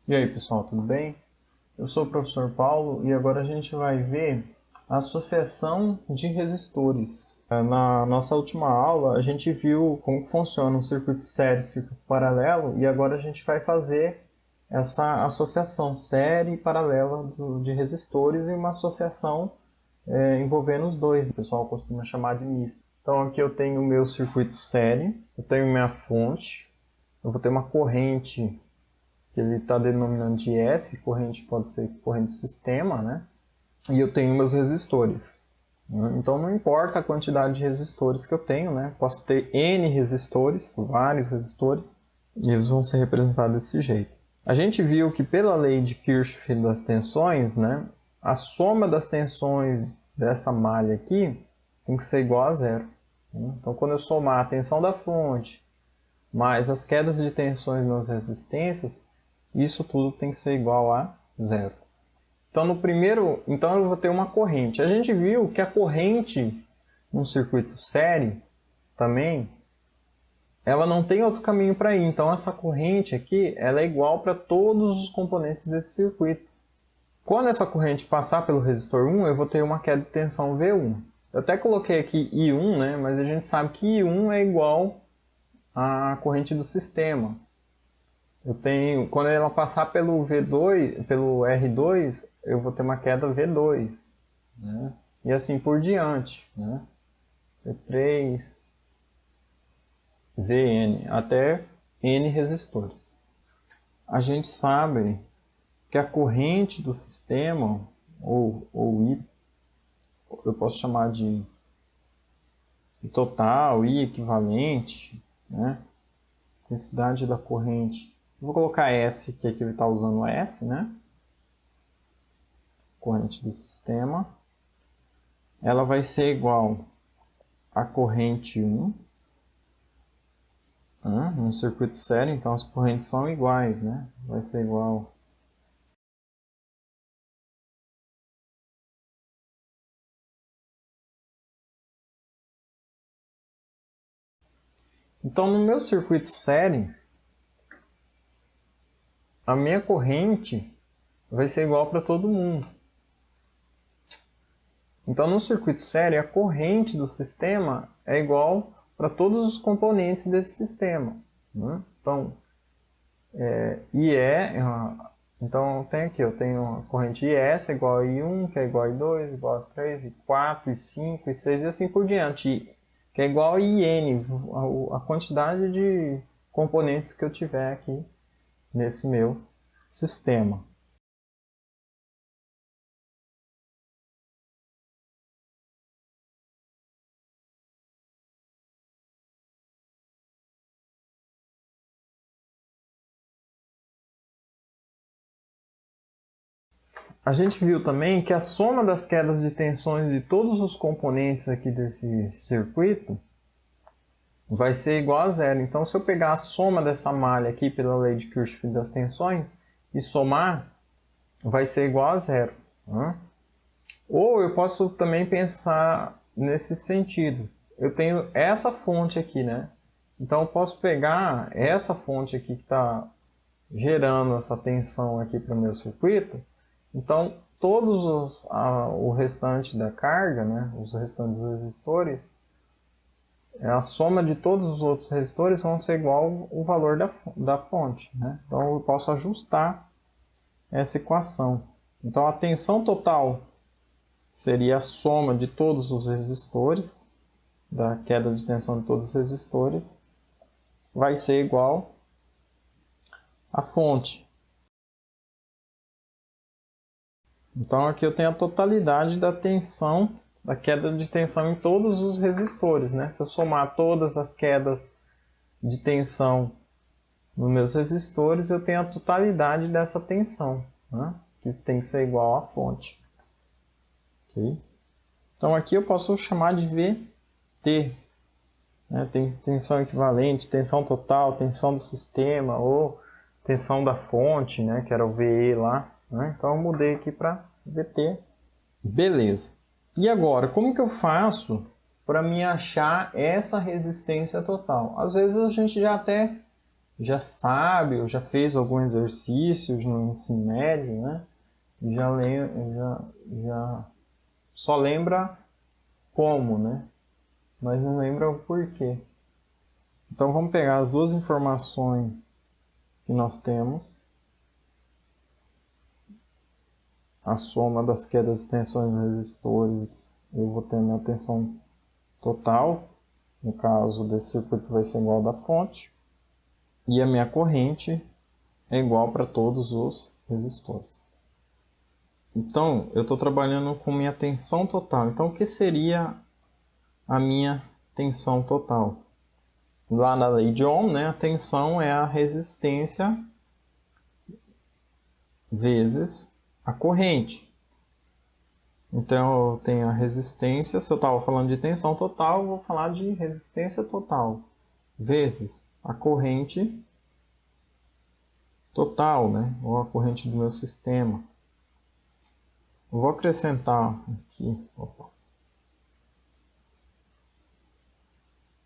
E aí pessoal, tudo bem? Eu sou o professor Paulo e agora a gente vai ver a associação de resistores. Na nossa última aula a gente viu como funciona um circuito série e circuito paralelo e agora a gente vai fazer essa associação série e paralela de resistores e uma associação envolvendo os dois. O pessoal costuma chamar de mista. Então aqui eu tenho o meu circuito série, eu tenho minha fonte, eu vou ter uma corrente que ele está denominando de S, corrente pode ser corrente do sistema, né? E eu tenho meus resistores. Então não importa a quantidade de resistores que eu tenho, né? Posso ter N resistores, vários resistores, e eles vão ser representados desse jeito. A gente viu que pela lei de Kirchhoff das tensões, né? A soma das tensões dessa malha aqui tem que ser igual a zero. Então quando eu somar a tensão da fonte mais as quedas de tensões nas resistências, isso tudo tem que ser igual a zero. Então eu vou ter uma corrente. A gente viu que a corrente num circuito série também, ela não tem outro caminho para ir. Então essa corrente aqui, ela é igual para todos os componentes desse circuito. Quando essa corrente passar pelo resistor 1, eu vou ter uma queda de tensão V1. Eu até coloquei aqui I1, né? Mas a gente sabe que I1 é igual à corrente do sistema. Quando ela passar pelo V2, pelo R2, eu vou ter uma queda V2, né? E assim por diante, né? V3, Vn, até N resistores. A gente sabe que a corrente do sistema, ou I, eu posso chamar de total, I equivalente, né? Intensidade da corrente. Vou colocar S, que aqui ele está usando S, né? Corrente do sistema. Ela vai ser igual a corrente 1, no circuito série, então as correntes são iguais, né? Vai ser igual então no meu circuito série, a minha corrente vai ser igual para todo mundo. Então no circuito série, a corrente do sistema é igual para todos os componentes desse sistema, né? Então, então tem aqui, eu tenho a corrente IS igual a I1, que é igual a I2, igual a 3, I4, I5, I6 e assim por diante, que é igual a IN, a quantidade de componentes que eu tiver aqui nesse meu sistema. A gente viu também que a soma das quedas de tensões de todos os componentes aqui desse circuito vai ser igual a zero. Então, se eu pegar a soma dessa malha aqui pela lei de Kirchhoff das tensões e somar, vai ser igual a zero, né? Ou eu posso também pensar nesse sentido. Eu tenho essa fonte aqui, né? Então, eu posso pegar essa fonte aqui que está gerando essa tensão aqui para o meu circuito. Então, o restante da carga, né? Os restantes resistores, a soma de todos os outros resistores vão ser igual ao valor da fonte, né? Então eu posso ajustar essa equação. Então a tensão total seria a soma de todos os resistores, da queda de tensão de todos os resistores, vai ser igual à fonte. Então aqui eu tenho a totalidade da tensão, da queda de tensão em todos os resistores, né? Se eu somar todas as quedas de tensão nos meus resistores, eu tenho a totalidade dessa tensão, né? Que tem que ser igual à fonte. Okay? Então aqui eu posso chamar de VT, né? Tem tensão equivalente, tensão total, tensão do sistema ou tensão da fonte, né? Que era o VE lá, né? Então eu mudei aqui para VT. Beleza. E agora, como que eu faço para me achar essa resistência total? Às vezes a gente já até já sabe ou já fez algum exercício no ensino médio, né? Já só lembra como, né? Mas não lembra o porquê. Então vamos pegar as duas informações que nós temos. A soma das quedas de tensões resistores, eu vou ter minha tensão total. No caso desse circuito vai ser igual ao da fonte. E a minha corrente é igual para todos os resistores. Então, eu estou trabalhando com minha tensão total. Então, o que seria a minha tensão total? Lá na lei de Ohm, né, a tensão é a resistência vezes a corrente. Então, eu tenho a resistência, se eu estava falando de tensão total, eu vou falar de resistência total, vezes a corrente total, né, ou a corrente do meu sistema. Eu vou acrescentar aqui, eu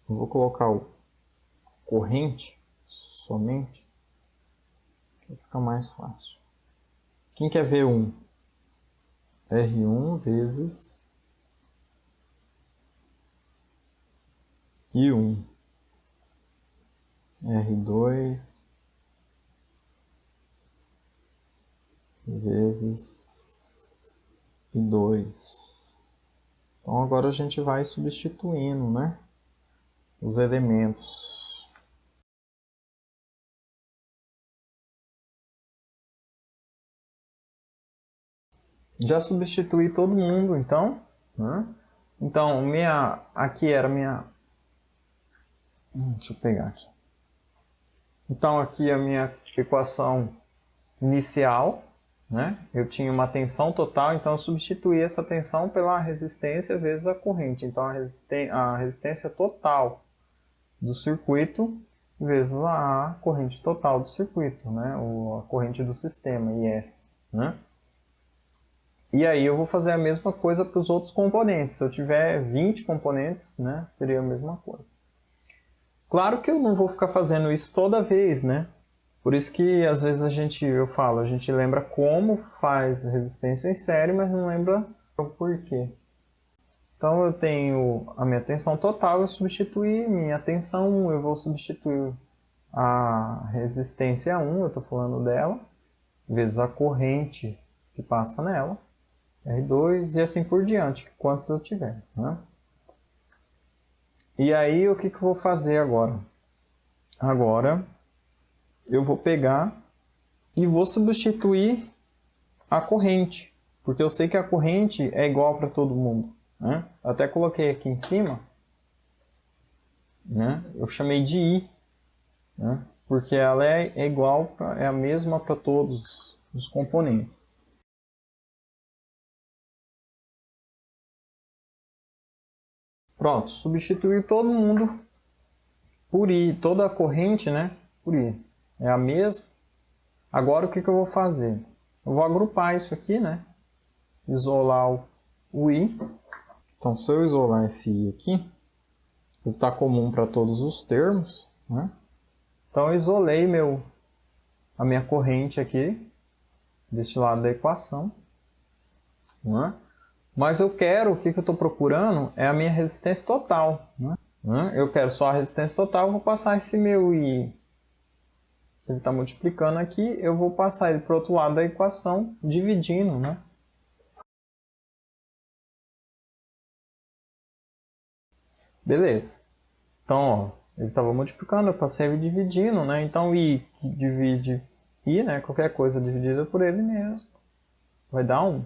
vou colocar o corrente somente, que fica mais fácil. Quem quer ver um? R1 vezes I1, R2 vezes I2. Então agora a gente vai substituindo, né, os elementos. Já substituí todo mundo, então, né? Então, aqui era minha... Deixa eu pegar aqui. Então, aqui a minha equação inicial, né? Eu tinha uma tensão total, então eu substituí essa tensão pela resistência vezes a corrente. Então, a resistência total do circuito vezes a corrente total do circuito, né? Ou a corrente do sistema, IS, né? E aí eu vou fazer a mesma coisa para os outros componentes. Se eu tiver 20 componentes, né, seria a mesma coisa. Claro que eu não vou ficar fazendo isso toda vez, né? Por isso que às vezes a gente lembra como faz resistência em série, mas não lembra o porquê. Então eu tenho a minha tensão total, eu substituí minha tensão 1, eu vou substituir a resistência 1, eu estou falando dela, vezes a corrente que passa nela. R2 e assim por diante, quantos eu tiver, né? E aí o que eu vou fazer agora? Agora eu vou pegar e vou substituir a corrente, porque eu sei que a corrente é igual para todo mundo, né? Até coloquei aqui em cima, né? Eu chamei de I, né? Porque ela é igual, é a mesma para todos os componentes. Pronto, substituir todo mundo por I, toda a corrente, né, por I. É a mesma. Agora o que eu vou fazer? Eu vou agrupar isso aqui, né, isolar o I. Então se eu isolar esse I aqui, ele está comum para todos os termos, né? Então eu isolei a minha corrente aqui, deste lado da equação, né? Mas eu quero, o que eu estou procurando é a minha resistência total, né? Eu quero só a resistência total, eu vou passar esse meu I, ele está multiplicando aqui, eu vou passar ele para o outro lado da equação, dividindo, né? Beleza. Então, ó, ele estava multiplicando, eu passei ele dividindo, né? Então, I que divide I, né? Qualquer coisa dividida por ele mesmo, vai dar 1,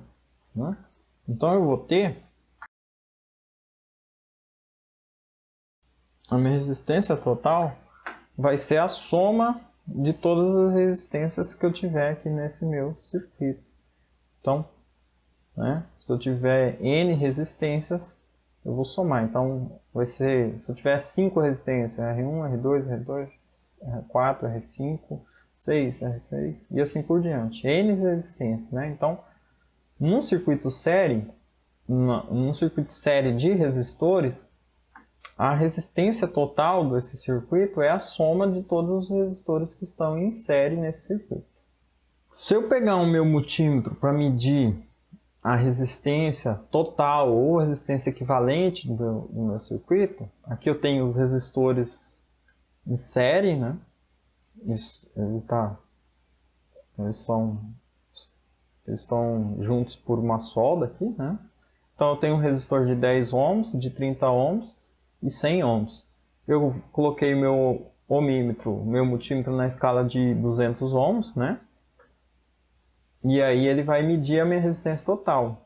né? Então, eu vou ter a minha resistência total vai ser a soma de todas as resistências que eu tiver aqui nesse meu circuito. Então, né, se eu tiver N resistências, eu vou somar. Então, vai ser, se eu tiver 5 resistências, R1, R2, R2, R4, R5, 6, R6 e assim por diante. N resistências, né? Então, num circuito série de resistores, A resistência total desse circuito é a soma de todos os resistores que estão em série nesse circuito. Se eu pegar o meu multímetro para medir a resistência total ou resistência equivalente do meu circuito, aqui eu tenho os resistores em série, né? Eles estão juntos por uma solda aqui, né? Então eu tenho um resistor de 10 ohms, de 30 ohms e 100 ohms. Eu coloquei meu ohmímetro, meu multímetro na escala de 200 ohms, né? E aí ele vai medir a minha resistência total.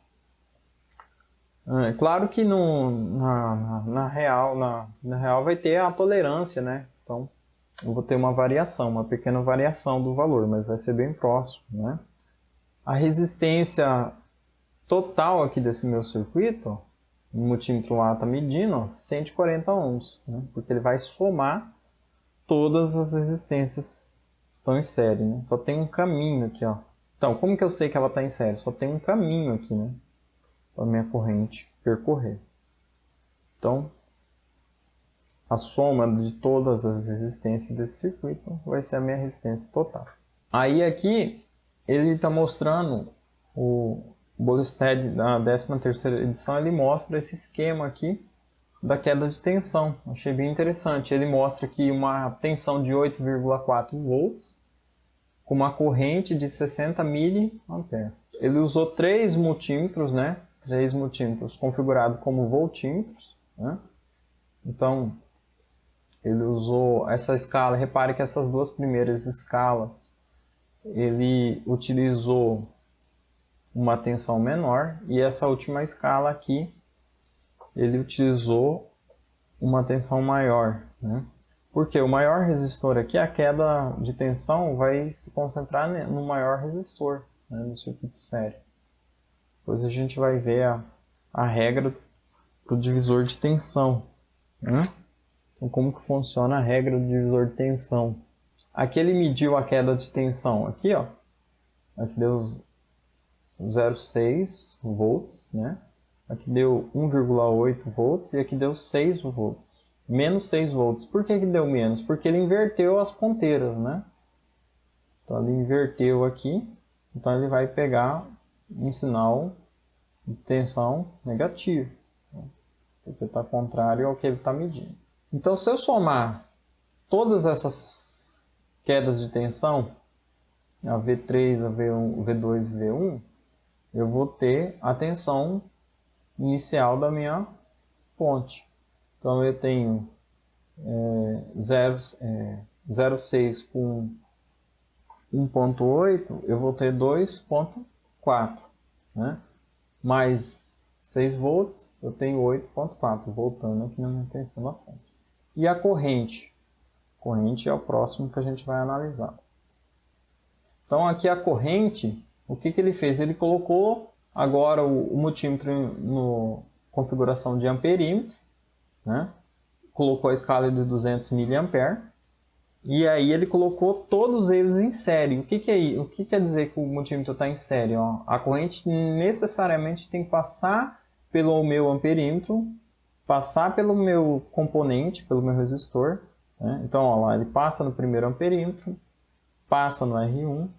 É claro que na real vai ter a tolerância, né? Então eu vou ter uma variação, uma pequena variação do valor, mas vai ser bem próximo, né? A resistência total aqui desse meu circuito, o multímetro lá está medindo, ó, 140 ohms, né? Porque ele vai somar todas as resistências que estão em série, né? Só tem um caminho aqui, ó. Então, como que eu sei que ela está em série? Só tem um caminho aqui, né? Para a minha corrente percorrer. Então, a soma de todas as resistências desse circuito vai ser a minha resistência total. Aí aqui, ele está mostrando o Bolstad da 13ª edição, ele mostra esse esquema aqui da queda de tensão. Achei bem interessante. Ele mostra aqui uma tensão de 8,4 volts com uma corrente de 60 mA. Ele usou 3 multímetros, né? 3 multímetros configurados como voltímetros, né? Então, ele usou essa escala. Repare que essas duas primeiras escalas, ele utilizou uma tensão menor, e essa última escala aqui, ele utilizou uma tensão maior, né? Porque o maior resistor aqui, a queda de tensão vai se concentrar no maior resistor, né, no circuito série. Depois a gente vai ver a regra do divisor de tensão, né? Então, como que funciona a regra do divisor de tensão? Aqui ele mediu a queda de tensão, aqui ó, aqui deu 0,6 volts, né? Aqui deu 1,8 volts e aqui deu 6 volts. Menos 6 volts. Por que deu menos? Porque ele inverteu as ponteiras, né? Então ele inverteu aqui, então ele vai pegar um sinal de tensão negativo, porque está contrário ao que ele está medindo. Então, se eu somar todas essas quedas de tensão, a V3, a V1, V2 e V1, eu vou ter a tensão inicial da minha ponte. Então eu tenho 0,6 com 1,8, eu vou ter 2,4, né? Mais 6 volts, eu tenho 8,4, voltando aqui na minha tensão da fonte. E a corrente? A corrente é o próximo que a gente vai analisar. Então aqui a corrente, o que ele fez? Ele colocou agora o multímetro no configuração de amperímetro, né? Colocou a escala de 200 mA e aí ele colocou todos eles em série. O que quer dizer que o multímetro está em série? Ó, a corrente necessariamente tem que passar pelo meu amperímetro, passar pelo meu componente, pelo meu resistor, né? Então ó, lá ele passa no primeiro amperímetro, passa no R1,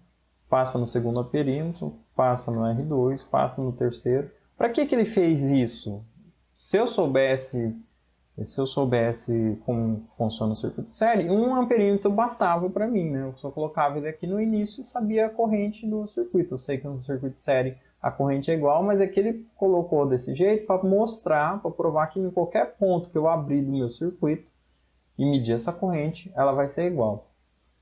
passa no segundo amperímetro, passa no R2, passa no terceiro. Para que ele fez isso? Se eu soubesse como funciona o circuito série, um amperímetro bastava para mim, né? Eu só colocava ele aqui no início e sabia a corrente do circuito. Eu sei que no circuito série a corrente é igual, mas é que ele colocou desse jeito para mostrar, para provar que em qualquer ponto que eu abrir do meu circuito e medir essa corrente, ela vai ser igual.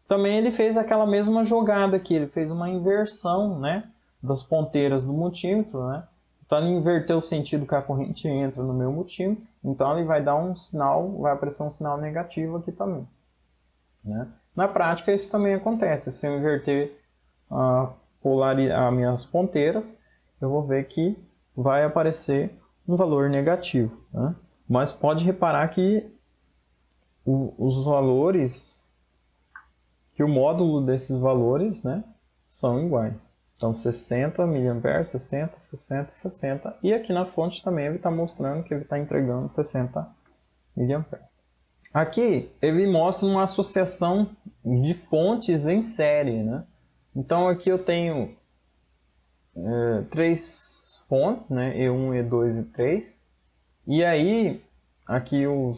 Também ele fez aquela mesma jogada aqui, ele fez uma inversão, né, das ponteiras do multímetro, né? Então ele inverteu o sentido que a corrente entra no meu multímetro, então ele vai dar um sinal, vai aparecer um sinal negativo aqui também, né? Na prática isso também acontece, se eu inverter as minhas ponteiras, eu vou ver que vai aparecer um valor negativo, né? Mas pode reparar que os valores, que o módulo desses valores, né, são iguais. Então 60 mA, 60, 60, 60. E aqui na fonte também ele está mostrando que ele está entregando 60 mA. Aqui ele mostra uma associação de fontes em série, né? Então aqui eu tenho 3 fontes, né? E1, E2 e 3. E aí, aqui o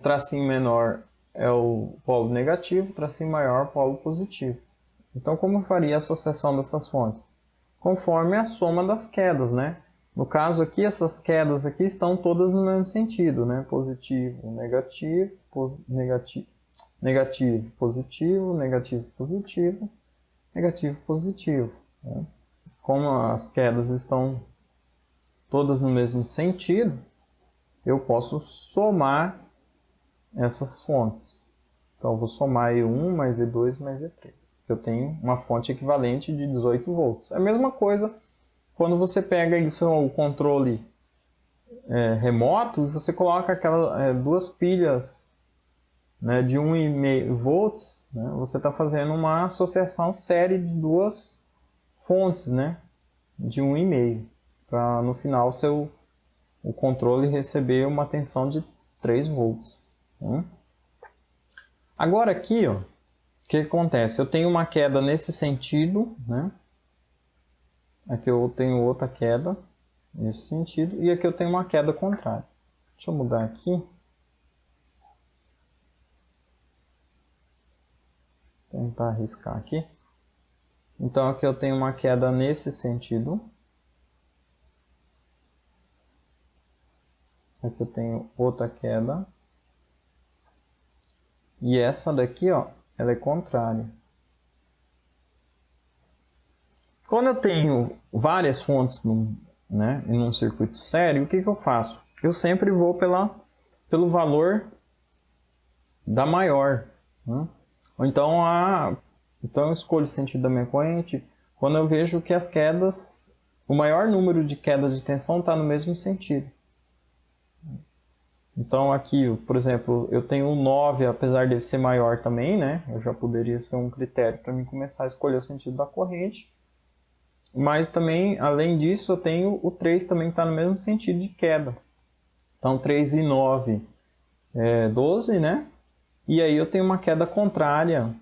tracinho menor é o polo negativo, o tracinho maior é o polo positivo. Então como eu faria a associação dessas fontes? Conforme a soma das quedas, né? No caso aqui, essas quedas aqui estão todas no mesmo sentido, né? Positivo, negativo, negativo, negativo, positivo, negativo, positivo, negativo, positivo. Né? Como as quedas estão todas no mesmo sentido, eu posso somar essas fontes. Então eu vou somar E1 mais E2 mais E3. Eu tenho uma fonte equivalente de 18 volts. É a mesma coisa quando você pega isso, o controle remoto, e você coloca aquelas 2 pilhas, né, de 1,5 volts, né, você está fazendo uma associação série de 2 fontes, né, de 1,5, para no final o controle receber uma tensão de 3 volts. Né? Agora aqui, ó, o que acontece? Eu tenho uma queda nesse sentido, né? Aqui eu tenho outra queda nesse sentido, e aqui eu tenho uma queda contrária. Deixa eu mudar aqui. Tentar arriscar aqui. Então aqui eu tenho uma queda nesse sentido. Aqui eu tenho outra queda. E essa daqui, ó, ela é contrária. Quando eu tenho várias fontes né, em um circuito sério, o que eu faço? Eu sempre vou pelo valor da maior. Né? Ou então, eu escolho o sentido da minha corrente quando eu vejo que as quedas, o maior número de quedas de tensão está no mesmo sentido. Então aqui, por exemplo, eu tenho o 9, apesar de ele ser maior também, né? Eu já poderia ser um critério para mim começar a escolher o sentido da corrente. Mas também, além disso, eu tenho o 3 também que está no mesmo sentido de queda. Então 3 e 9 é 12, né? E aí eu tenho uma queda contrária,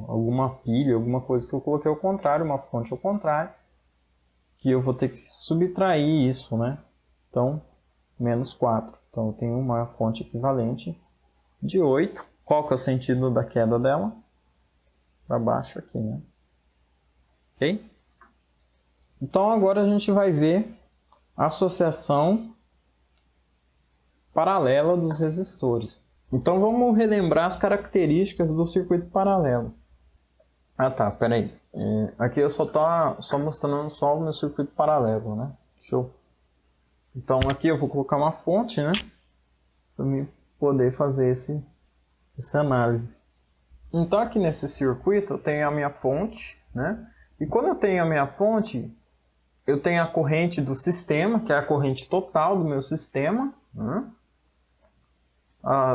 alguma pilha, alguma coisa que eu coloquei ao contrário, uma fonte ao contrário, que eu vou ter que subtrair isso, né? Então, menos 4. Então eu tenho uma fonte equivalente de 8. Qual que é o sentido da queda dela? Para baixo aqui, né? Ok? Então agora a gente vai ver a associação paralela dos resistores. Então vamos relembrar as características do circuito paralelo. Ah tá, peraí. Aqui eu só mostrando só o meu circuito paralelo, né? Show. Então aqui eu vou colocar uma fonte, né? Para eu poder fazer essa análise. Então aqui nesse circuito eu tenho a minha fonte, né? E quando eu tenho a minha fonte, eu tenho a corrente do sistema, que é a corrente total do meu sistema, né?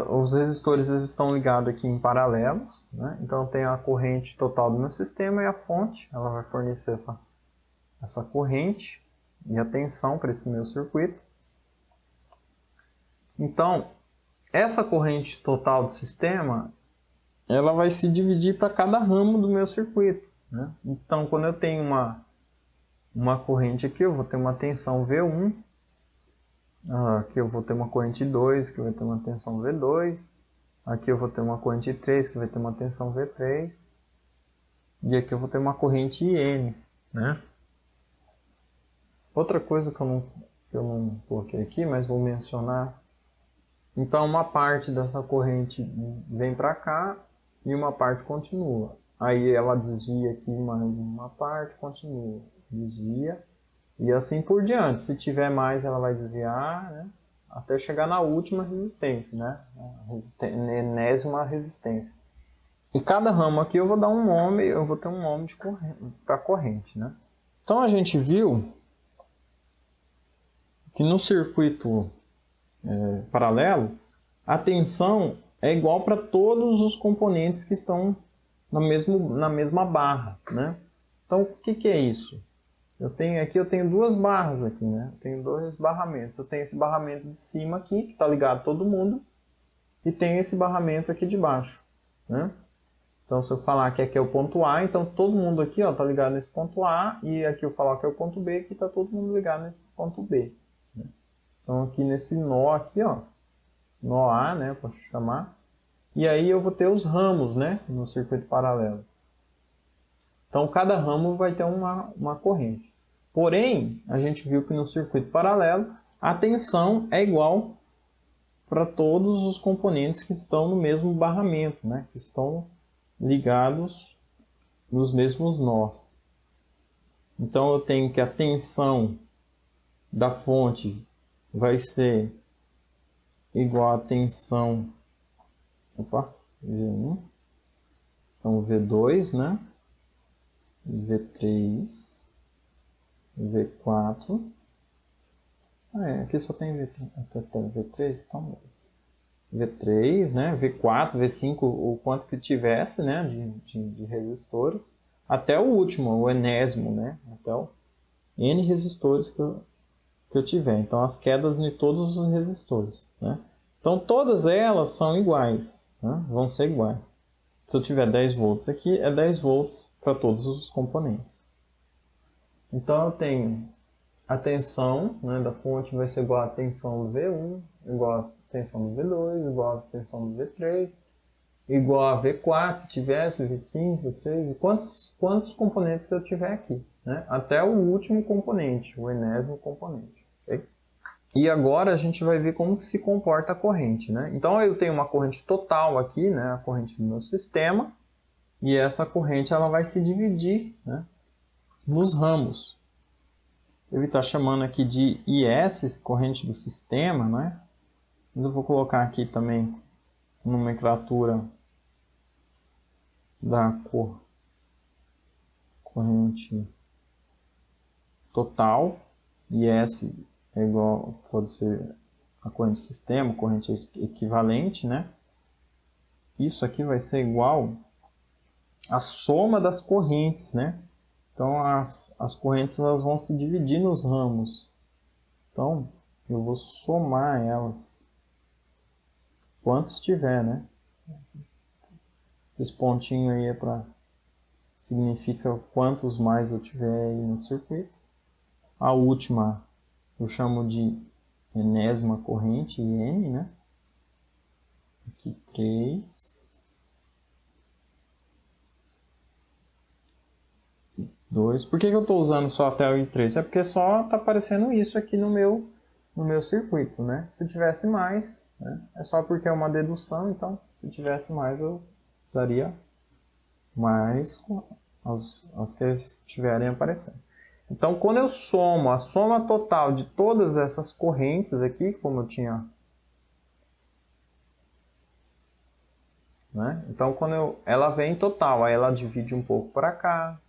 Os resistores estão ligados aqui em paralelo, né? Então eu tenho a corrente total do meu sistema e a fonte, ela vai fornecer essa corrente e a tensão para esse meu circuito. Então, essa corrente total do sistema, ela vai se dividir para cada ramo do meu circuito, né? Então, quando eu tenho uma corrente aqui, eu vou ter uma tensão V1. Aqui eu vou ter uma corrente 2, que vai ter uma tensão V2. Aqui eu vou ter uma corrente 3, que vai ter uma tensão V3. E aqui eu vou ter uma corrente IN, né? Outra coisa que eu não coloquei aqui, mas vou mencionar. Então uma parte dessa corrente vem para cá e uma parte continua. Aí ela desvia aqui mais uma parte, continua, desvia. E assim por diante. Se tiver mais, ela vai desviar, né? Até chegar na última resistência, né? Enésima resistência. E cada ramo aqui eu vou dar um nome, eu vou ter um nome para corrente, né? Então a gente viu que no circuito paralelo, a tensão é igual para todos os componentes que estão na mesma barra, né? Então o que é isso? Eu tenho 2 barras aqui, né? Eu tenho 2 barramentos. Eu tenho esse barramento de cima aqui, que está ligado a todo mundo. e tem esse barramento aqui de baixo, né? Então, se eu falar que aqui é o ponto A, então todo mundo aqui está ligado nesse ponto A, e aqui eu falar que é o ponto B, aqui está todo mundo ligado nesse ponto B. Né? Então, aqui nesse nó aqui, ó, nó A, né, posso chamar, e aí eu vou ter os ramos, né, no circuito paralelo. Então, cada ramo vai ter uma corrente. Porém, a gente viu que no circuito paralelo, a tensão é igual para todos os componentes que estão no mesmo barramento, né, que estão ligados nos mesmos nós. Então, eu tenho que a tensão da fonte vai ser igual à tensão V1, então V2, né? V3, V4. Aqui só tem V3, então V3, né? V4, V5, o quanto que tivesse, né? De resistores, até o último, o enésimo, né? Até o N resistores que eu tiver. Então, as quedas de todos os resistores, né? Então, todas elas são iguais, né? Vão ser iguais. Se eu tiver 10 volts aqui, é 10 volts para todos os componentes. Então, eu tenho a tensão, né, da fonte vai ser igual à tensão do V1, igual à tensão do V2, igual à tensão do V3, igual a V4, se tivesse, V5, V6, e quantos componentes eu tiver aqui, né? Até o último componente, o enésimo componente. Okay? E agora a gente vai ver como que se comporta a corrente, né? Então eu tenho uma corrente total aqui, né? A corrente do meu sistema, e essa corrente ela vai se dividir, né, nos ramos. Ele está chamando aqui de IS, corrente do sistema, né? Mas eu vou colocar aqui também nomenclatura da corrente total. IS é igual, pode ser a corrente do sistema, corrente equivalente, né? Isso aqui vai ser igual à soma das correntes, né? Então, as correntes elas vão se dividir nos ramos. Então, eu vou somar elas. Quantos tiver, né? Esses pontinhos aí é para... significa quantos mais eu tiver aí no circuito. A última eu chamo de enésima corrente, IN, né? Aqui 3. 2. Por que eu estou usando só até o I3? É porque só está aparecendo isso aqui no meu circuito, né? Se tivesse mais, né? É só porque é uma dedução, então se tivesse mais eu usaria mais as que estiverem aparecendo. Então, quando eu somo a soma total de todas essas correntes aqui, como eu tinha... né? Então, quando ela vem total, aí ela divide um pouco para cá,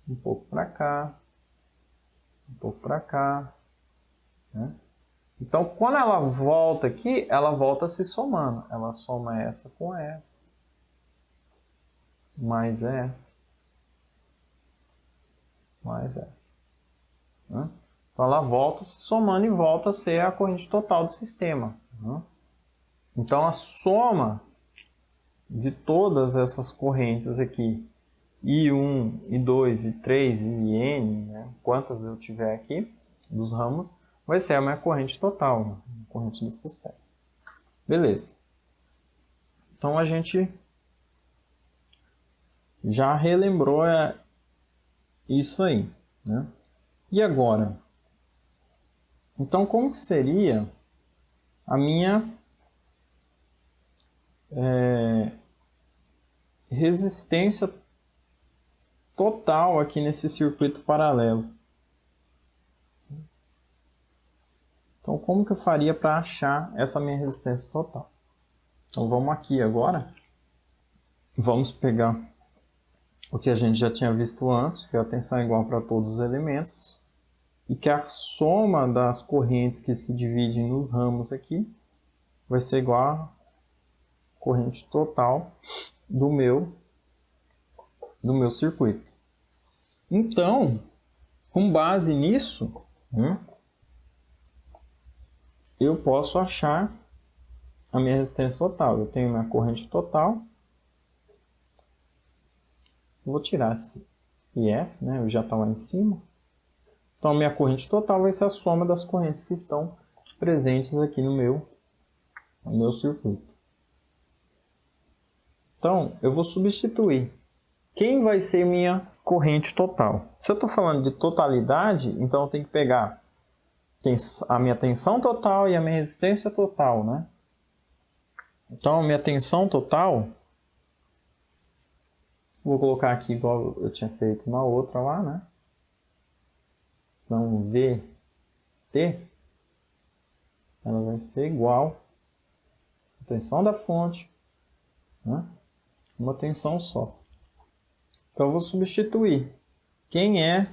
um pouco para cá, um pouco para cá, né? Então, quando ela volta aqui, ela volta se somando. Ela soma essa com essa, mais essa, mais essa, né? Então, ela volta se somando e volta a ser a corrente total do sistema, né? Então, a soma de todas essas correntes aqui, I1, I2, I3 e N, né, quantas eu tiver aqui, dos ramos, vai ser a minha corrente total, né, a corrente do sistema. Beleza. Então a gente já relembrou isso aí, né? E agora? Então como que seria a minha resistência total aqui nesse circuito paralelo? Então, como que eu faria para achar essa minha resistência total? Então, vamos aqui agora. Vamos pegar o que a gente já tinha visto antes, que é a tensão igual para todos os elementos, e que a soma das correntes que se dividem nos ramos aqui vai ser igual à corrente total do meu circuito. Então, com base nisso, eu posso achar a minha resistência total. Eu tenho minha corrente total. Vou tirar esse IS, né? Eu já está lá em cima. Então, a minha corrente total vai ser a soma das correntes que estão presentes aqui no meu circuito. Então, eu vou substituir. Quem vai ser minha corrente total? Se eu estou falando de totalidade, então eu tenho que pegar a minha tensão total e a minha resistência total, né? Então, a minha tensão total, vou colocar aqui igual eu tinha feito na outra lá, né? Então, VT, ela vai ser igual à tensão da fonte, né? Uma tensão só. Então, eu vou substituir. Quem é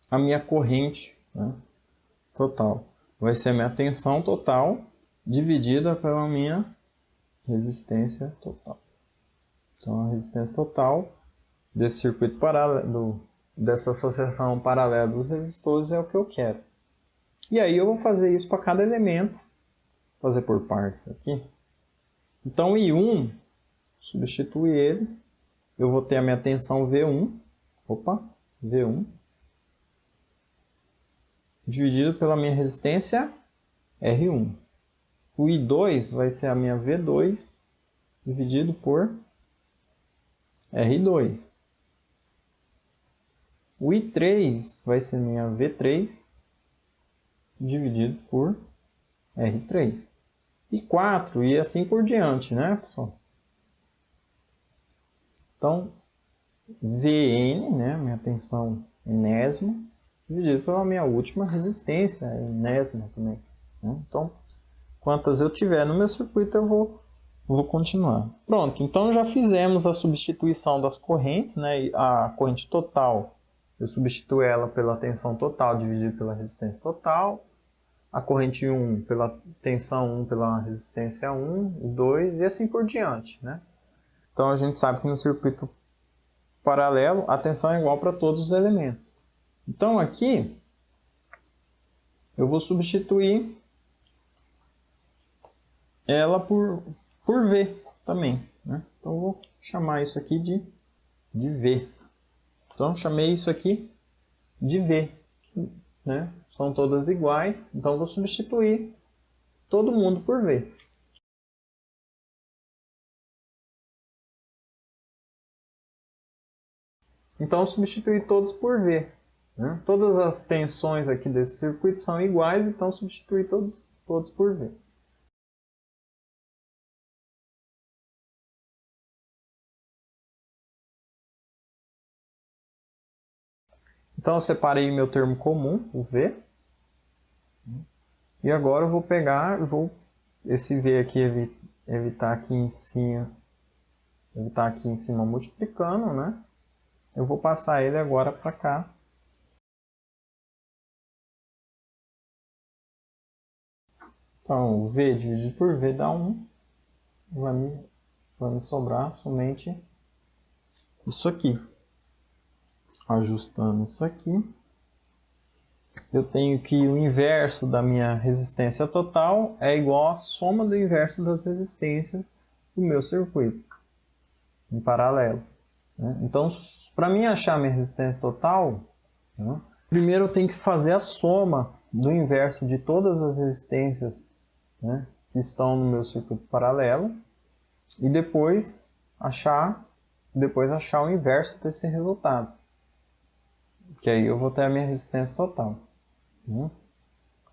a minha corrente, né, total? Vai ser a minha tensão total dividida pela minha resistência total. Então, a resistência total desse circuito paralelo, dessa associação paralela dos resistores é o que eu quero. E aí eu vou fazer isso para cada elemento, fazer por partes aqui. Então, I1, substitui ele, eu vou ter a minha tensão V1, V1, dividido pela minha resistência R1. O I2 vai ser a minha V2 dividido por R2. O I3 vai ser minha V3 dividido por R3. E 4 e assim por diante, né, pessoal? Então, Vn, né, minha tensão enésima, dividido pela minha última resistência enésima também, né? Então, quantas eu tiver no meu circuito, eu vou continuar. Pronto, então já fizemos a substituição das correntes, né? A corrente total, eu substituo ela pela tensão total dividida pela resistência total. A corrente 1 pela tensão 1 pela resistência 1, e 2 e assim por diante, né? Então a gente sabe que no circuito paralelo a tensão é igual para todos os elementos. Então aqui eu vou substituir ela por V também, né? Então eu vou chamar isso aqui de V. Então chamei isso aqui de V, né? São todas iguais, então eu vou substituir todo mundo por V. Então eu substituí todos por V, né? Todas as tensões aqui desse circuito são iguais, então substituí todos por V. Então eu separei meu termo comum, o V. E agora eu vou pegar, esse V aqui evitar aqui em cima multiplicando, né? Eu vou passar ele agora para cá. Então, V dividido por V dá 1. Vai me sobrar somente isso aqui. Ajustando isso aqui. Eu tenho que o inverso da minha resistência total é igual à soma do inverso das resistências do meu circuito, em paralelo, né? Então, para mim achar minha resistência total, né, primeiro eu tenho que fazer a soma do inverso de todas as resistências, né, que estão no meu circuito paralelo e depois achar o inverso desse resultado, que aí eu vou ter a minha resistência total, né?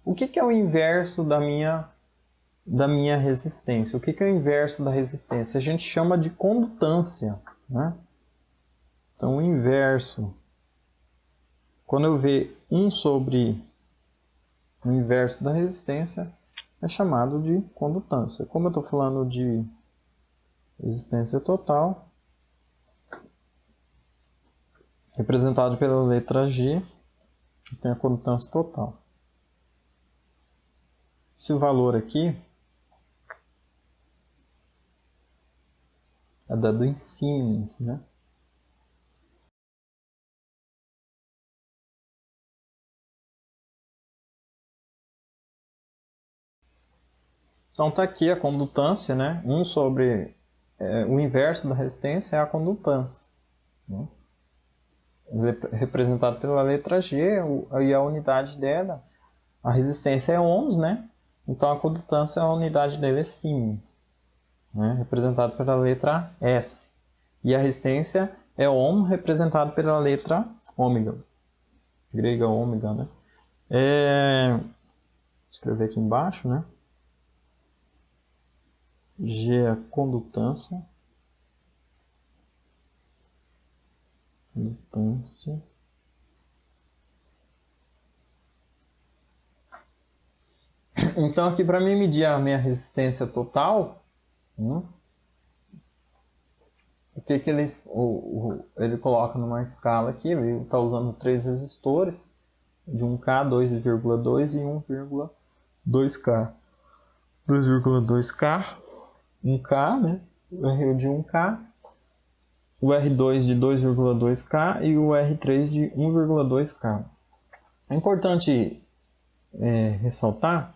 O que é o inverso da minha resistência? O que é o inverso da resistência? A gente chama de condutância, né? Então, o inverso, quando eu ver 1 sobre o inverso da resistência, é chamado de condutância. Como eu estou falando de resistência total, representado pela letra G, eu tenho a condutância total. Esse valor aqui é dado em Siemens, né? Então está aqui a condutância, né? 1 sobre o inverso da resistência é a condutância, né? Representado pela letra G, e a unidade dela, a resistência é ohms, né? Então a condutância, a unidade dele é Siemens, né? Representado pela letra S. E a resistência é ohm, representado pela letra ômega, grega ômega, né? Vou escrever aqui embaixo, né? G é a condutância. Condutância. Então aqui para mim medir a minha resistência total, o que ele coloca numa escala aqui, ele está usando 3 resistores de 1K, 2,2 e 1,2K. 2,2K, 1K, né? O R de 1K, o R2 de 2,2K e o R3 de 1,2K. É importante ressaltar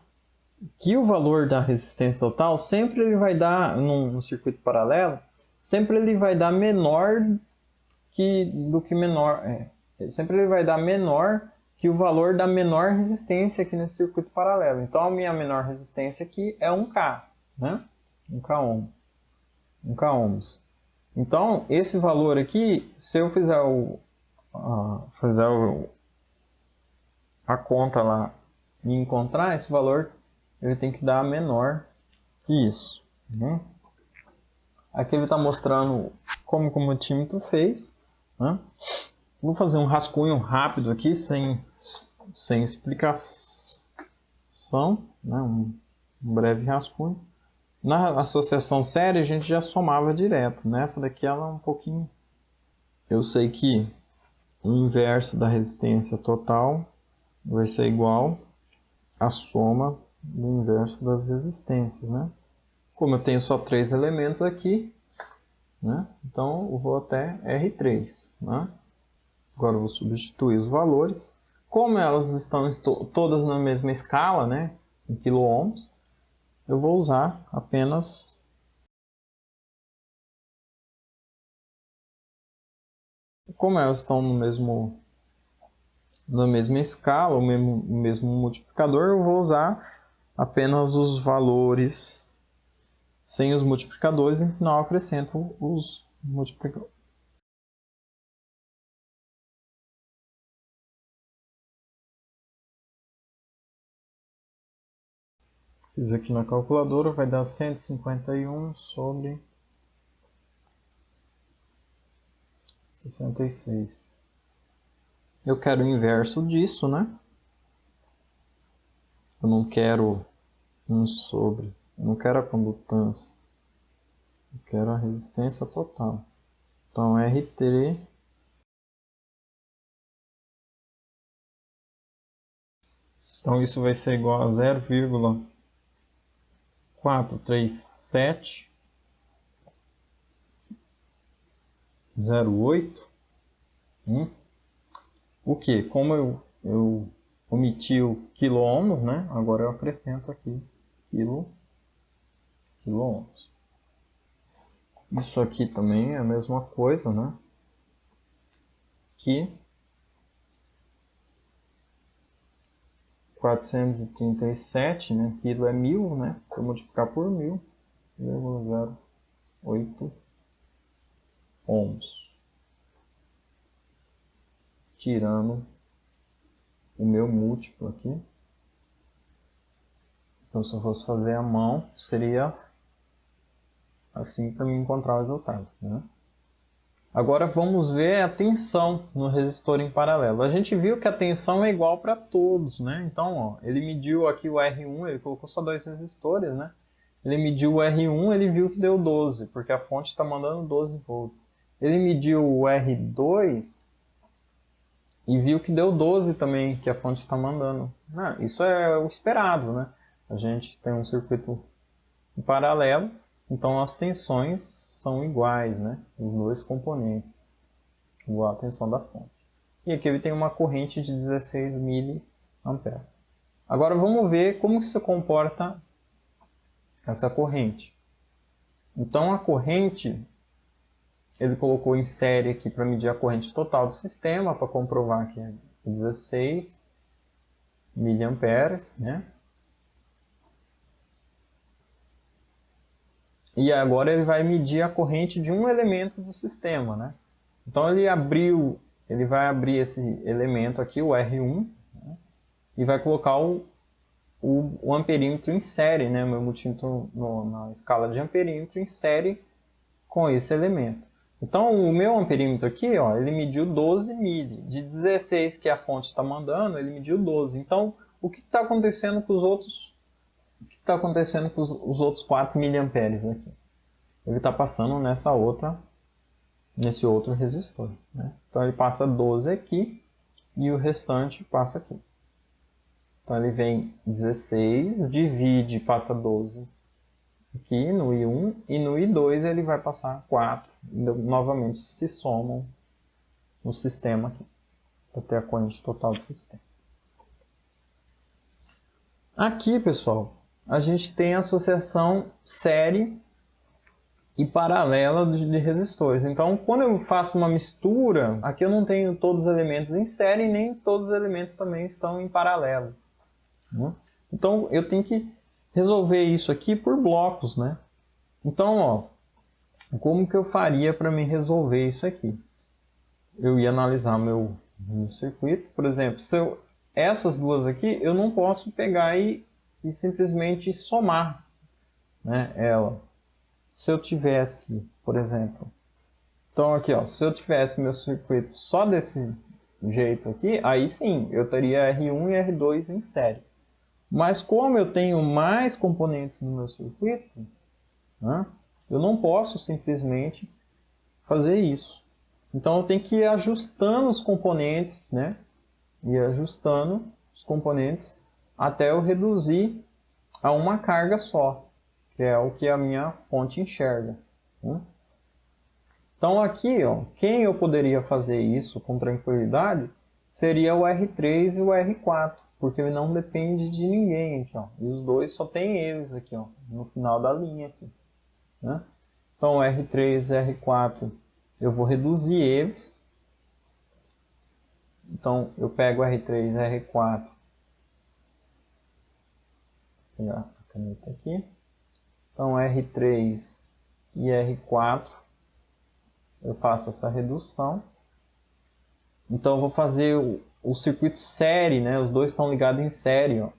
que o valor da resistência total sempre ele vai dar, num circuito paralelo, sempre ele vai dar menor do que menor. Sempre ele vai dar menor que o valor da menor resistência aqui nesse circuito paralelo. Então a minha menor resistência aqui é 1K, né? 1K ohm. 1K ohms. Então esse valor aqui, se eu fizer a conta lá e encontrar esse valor, ele tem que dar menor que isso, né? Aqui ele está mostrando como o multímetro fez, né? Vou fazer um rascunho rápido aqui, sem explicação, né? Um breve rascunho. Na associação séria a gente já somava direto, né? Essa daqui ela é um pouquinho... Eu sei que o inverso da resistência total vai ser igual à soma do inverso das resistências, né? Como eu tenho só 3 elementos aqui, né? Então eu vou até R3, né? Agora eu vou substituir os valores. Como elas estão todas na mesma escala, né? Em quiloohms, eu vou usar apenas... Como elas estão na mesma escala, o mesmo multiplicador, eu vou usar apenas os valores sem os multiplicadores e no final acrescento os multiplicadores. Fiz aqui na calculadora, vai dar 151 sobre 66. Eu quero o inverso disso, né? Eu não quero 1 sobre, eu não quero a condutância, eu quero a resistência total. Então R3 então isso vai ser igual a 0,43708. O que? Como eu omiti o quiloohms, né? Agora eu acrescento aqui quiloohms. Isso aqui também é a mesma coisa, né? Que 437, né? Quilo é 1000, né? Se eu multiplicar por 1000,08 ohms. Tirando o meu múltiplo aqui. Então se eu fosse fazer a mão, seria assim para me encontrar o resultado, né? Agora vamos ver a tensão no resistor em paralelo. A gente viu que a tensão é igual para todos, né? Então, ó, ele mediu aqui o R1, ele colocou só 2 resistores, né? Ele mediu o R1, ele viu que deu 12, porque a fonte está mandando 12 volts. Ele mediu o R2 e viu que deu 12 também, que a fonte está mandando. Isso é o esperado, né? A gente tem um circuito em paralelo, então as tensões são iguais, né? Os dois componentes, igual a tensão da fonte. E aqui ele tem uma corrente de 16 mA. Agora vamos ver como se comporta essa corrente. Então a corrente, ele colocou em série aqui para medir a corrente total do sistema, para comprovar que é 16 miliamperes, né? E agora ele vai medir a corrente de um elemento do sistema, né? Então ele vai abrir esse elemento aqui, o R1, né? E vai colocar o amperímetro em série, né? O meu multímetro na escala de amperímetro em série com esse elemento. Então o meu amperímetro aqui, ó, ele mediu 12 mili. De 16 que a fonte está mandando, ele mediu 12. Então o que está acontecendo com os outros? O que está acontecendo com os outros 4 miliamperes aqui? Ele está passando nesse outro resistor, né? Então ele passa 12 aqui e o restante passa aqui. Então ele vem 16, divide, passa 12 aqui no I1 e no I2 ele vai passar 4. Novamente se somam no sistema aqui, para ter a corrente total do sistema. Aqui, pessoal, a gente tem a associação série e paralela de resistores. Então, quando eu faço uma mistura, aqui eu não tenho todos os elementos em série, nem todos os elementos também estão em paralelo, né? Então, eu tenho que resolver isso aqui por blocos, né? Então, ó, como que eu faria para me resolver isso aqui? Eu ia analisar meu circuito, por exemplo, essas duas aqui, eu não posso pegar e simplesmente somar, né, ela. Se eu tivesse, por exemplo, então aqui, ó, se eu tivesse meu circuito só desse jeito aqui, aí sim, eu teria R1 e R2 em série. Mas como eu tenho mais componentes no meu circuito, né, eu não posso simplesmente fazer isso. Então eu tenho que ir ajustando os componentes, né, e ajustando os componentes até eu reduzir a uma carga só, que é o que a minha fonte enxerga, né? Então aqui, ó, quem eu poderia fazer isso com tranquilidade seria o R3 e o R4, porque ele não depende de ninguém aqui, ó. E os dois só tem eles aqui, ó, no final da linha aqui, né? Então R3 e R4 eu vou reduzir eles. Então eu pego R3 e R4, vou pegar a caneta aqui. Então R3 e R4 eu faço essa redução. Então eu vou fazer o circuito série, né? Os dois estão ligados em série, ó.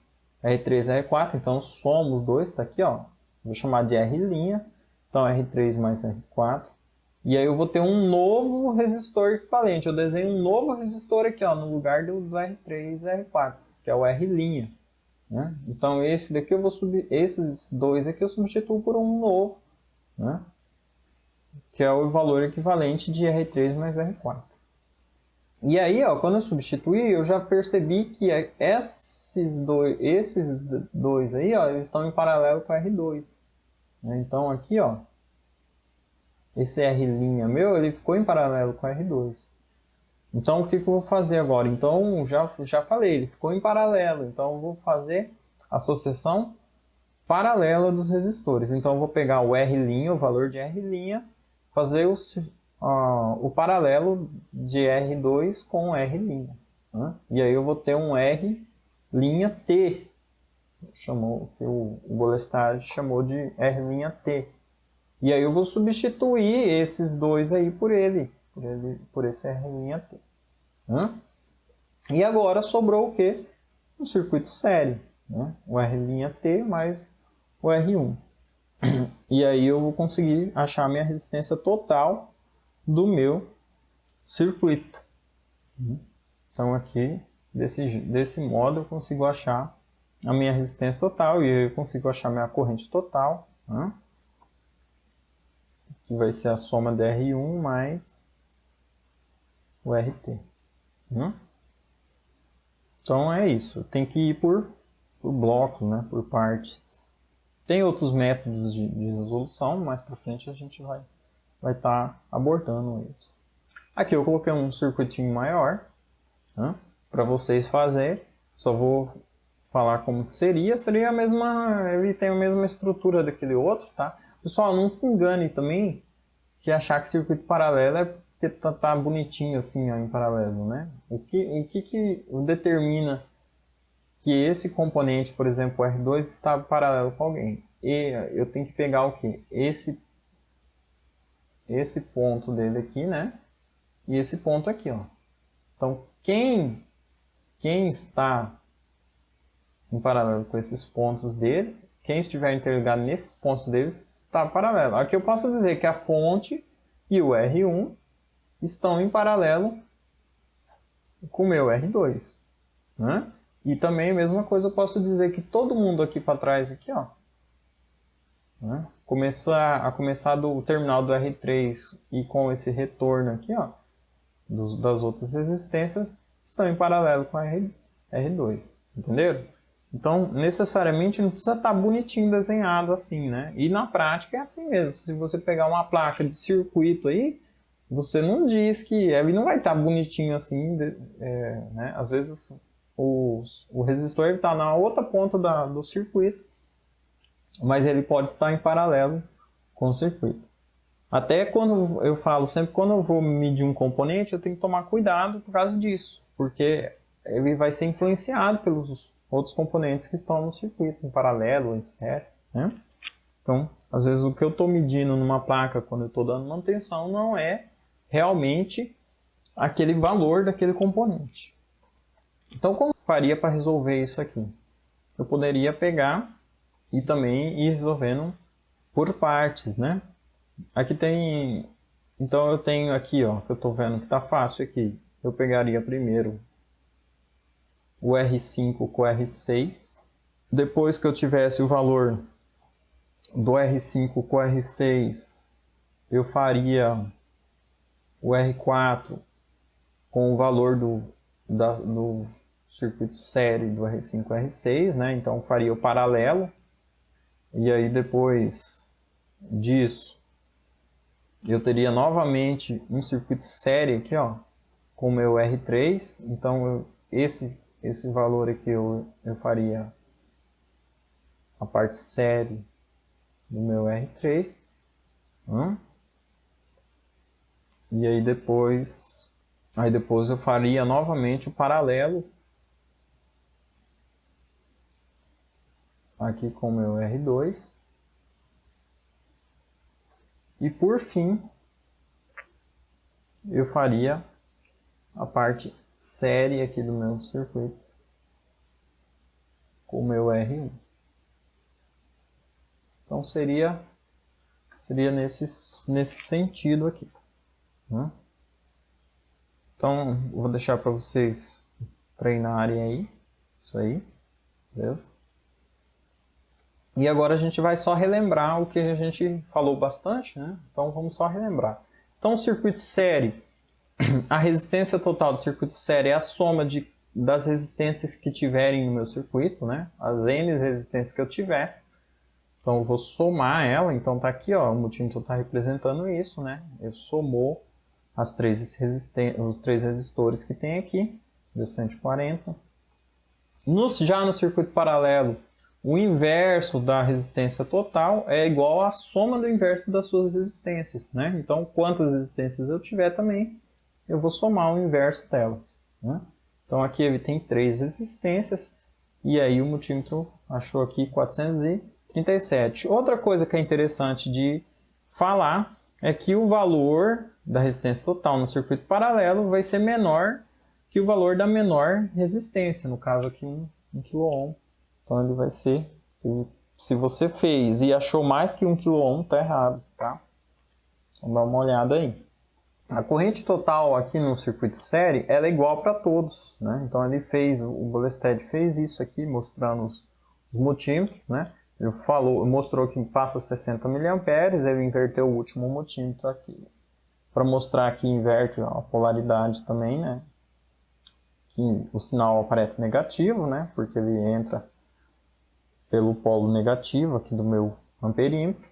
R3 e R4, então somo os dois, está aqui, ó. Vou chamar de R'. Então R3 mais R4. E aí eu vou ter um novo resistor equivalente. Eu desenho um novo resistor aqui, ó, no lugar do R3 e R4, que é o R'. Né? Então esse daqui eu vou esses dois aqui eu substituo por um novo, né? Que é o valor equivalente de R3 mais R4. E aí, ó, quando eu substituir, eu já percebi que esses dois aí, ó, eles estão em paralelo com o R2. Então aqui, ó, esse R' meu, ele ficou em paralelo com o R2. Então o que eu vou fazer agora? Então já falei, ele ficou em paralelo. Então eu vou fazer associação paralela dos resistores. Então eu vou pegar o R', o valor de R', fazer o paralelo de R2 com R'. Né? E aí eu vou ter um R''T, que o Bolestad chamou de R''T. E aí eu vou substituir esses dois aí por esse R''T. Né? E agora sobrou o quê? Um circuito série, né? O R''T mais o R1. E aí eu vou conseguir achar a minha resistência total do meu circuito. Então aqui, desse modo, eu consigo achar a minha resistência total e eu consigo achar a minha corrente total, né? Que vai ser a soma de R1 mais o RT. Né? Então é isso, tem que ir por blocos, né? Por partes. Tem outros métodos de resolução, mais para frente a gente vai estar abordando eles. Aqui eu coloquei um circuitinho maior, né, para vocês fazerem. Só vou falar como que seria a mesma, ele tem a mesma estrutura daquele outro, tá? Pessoal, não se engane também que achar que circuito paralelo é porque tá bonitinho assim, ó, em paralelo, né? O que determina que esse componente, por exemplo, o R2 está paralelo com alguém? E eu tenho que pegar o que? Esse ponto dele aqui, né? E esse ponto aqui, ó. Então, quem está em paralelo com esses pontos dele, quem estiver interligado nesses pontos deles, está paralelo. Aqui eu posso dizer que a fonte e o R1 estão em paralelo com o meu R2, né? E também a mesma coisa eu posso dizer que todo mundo aqui para trás, aqui, ó, né? Começar do terminal do R3 e com esse retorno aqui, ó, das outras resistências, estão em paralelo com a R2, entenderam? Então, necessariamente não precisa estar bonitinho desenhado assim, né? E na prática é assim mesmo. Se você pegar uma placa de circuito aí, você não diz que ele não vai estar bonitinho assim, né? Às vezes o resistor está na outra ponta do circuito, mas ele pode estar em paralelo com o circuito. Até quando eu falo, sempre quando eu vou medir um componente, eu tenho que tomar cuidado por causa disso, porque ele vai ser influenciado pelos outros componentes que estão no circuito, em paralelo, em série, né? Então, às vezes o que eu estou medindo numa placa quando eu estou dando manutenção não é realmente aquele valor daquele componente. Então, como eu faria para resolver isso aqui? Eu poderia pegar e também ir resolvendo por partes, né? Aqui tem... Então eu tenho aqui, ó, que eu estou vendo que está fácil aqui. Eu pegaria primeiro o R5 com o R6. Depois que eu tivesse o valor do R5 com o R6, eu faria o R4 com o valor do circuito série do R5 e R6, né? Então faria o paralelo. E aí depois disso, eu teria novamente um circuito série aqui, ó, com o meu R3. Então esse valor aqui eu faria a parte série do meu R3. E aí depois eu faria novamente o paralelo aqui com o meu R2. E por fim, eu faria a parte série aqui do meu circuito com o meu R1. Então seria nesse sentido aqui, né? Então eu vou deixar para vocês treinarem aí, isso aí, beleza? E agora a gente vai só relembrar o que a gente falou bastante, né? Então vamos só relembrar. Então o circuito série, a resistência total do circuito série é a soma das resistências que tiverem no meu circuito, né? As N resistências que eu tiver. Então eu vou somar ela, então tá aqui, ó, o multímetro está representando isso, né? Eu somou os três resistores que tem aqui, deu 140. Já no circuito paralelo, o inverso da resistência total é igual à soma do inverso das suas resistências, né? Então, quantas resistências eu tiver também, eu vou somar o inverso delas, né? Então, aqui ele tem 3 resistências, e aí o multímetro achou aqui 437. Outra coisa que é interessante de falar é que o valor da resistência total no circuito paralelo vai ser menor que o valor da menor resistência, no caso aqui 1 kΩ. Então ele vai ser, se você fez e achou mais que 1 kΩ, tá errado, tá? Então dá uma olhada aí. A corrente total aqui no circuito série, ela é igual para todos, né? Então o Bolested fez isso aqui, mostrando os multímetros, né? Ele mostrou que passa 60 mA, ele inverteu o último multímetro aqui, para mostrar que inverte a polaridade também, né? Que o sinal aparece negativo, né? Porque ele entra pelo polo negativo aqui do meu amperímetro.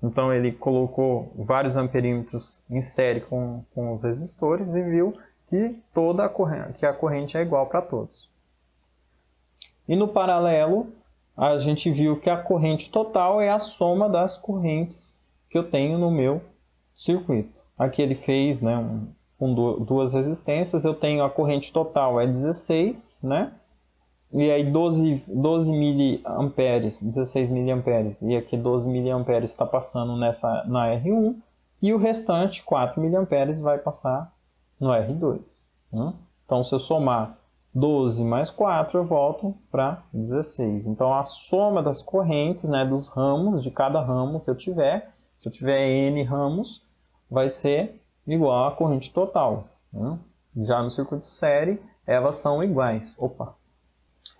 Então ele colocou vários amperímetros em série com os resistores e viu que a corrente é igual para todos. E no paralelo, a gente viu que a corrente total é a soma das correntes que eu tenho no meu circuito. Aqui ele fez, né, com duas resistências, eu tenho a corrente total é 16, né? E aí 12 miliamperes, 16 miliamperes, e aqui 12 miliamperes está passando na R1, e o restante, 4 miliamperes, vai passar no R2. Né? Então, se eu somar 12 mais 4, eu volto para 16. Então, a soma das correntes, né, dos ramos, de cada ramo que eu tiver, se eu tiver N ramos, vai ser igual à corrente total. Né? Já no circuito série, elas são iguais. Opa!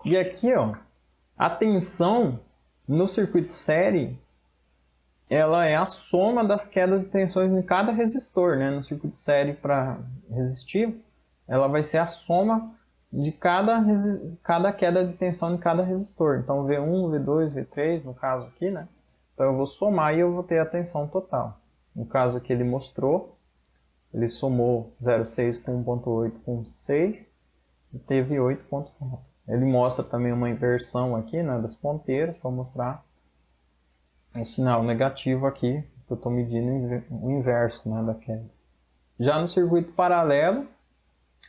E aqui, ó, a tensão no circuito série, ela é a soma das quedas de tensões em cada resistor, né? No circuito série para resistir, ela vai ser a soma de cada queda de tensão em cada resistor. Então, V1, V2, V3, no caso aqui, né? Então, eu vou somar e eu vou ter a tensão total. No caso aqui, ele mostrou, ele somou 0,6 com 1,8 com 6 e teve 8,4. Ele mostra também uma inversão aqui, né, das ponteiras, para mostrar um sinal negativo aqui, que eu estou medindo o inverso, né, da queda. Já no circuito paralelo,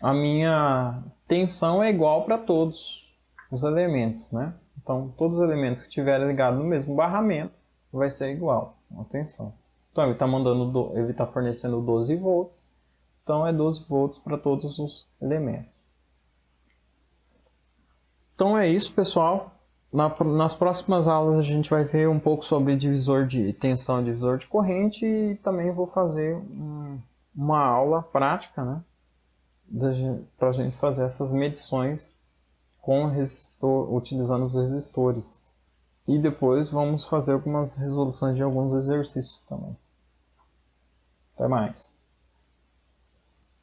a minha tensão é igual para todos os elementos, né? Então, todos os elementos que estiverem ligados no mesmo barramento, vai ser igual a tensão. Então, ele está fornecendo 12 volts, então é 12 volts para todos os elementos. Então é isso, pessoal. Nas próximas aulas a gente vai ver um pouco sobre divisor de tensão e divisor de corrente, e também vou fazer uma aula prática, né, para a gente fazer essas medições com resistor, utilizando os resistores. E depois vamos fazer algumas resoluções de alguns exercícios também. Até mais!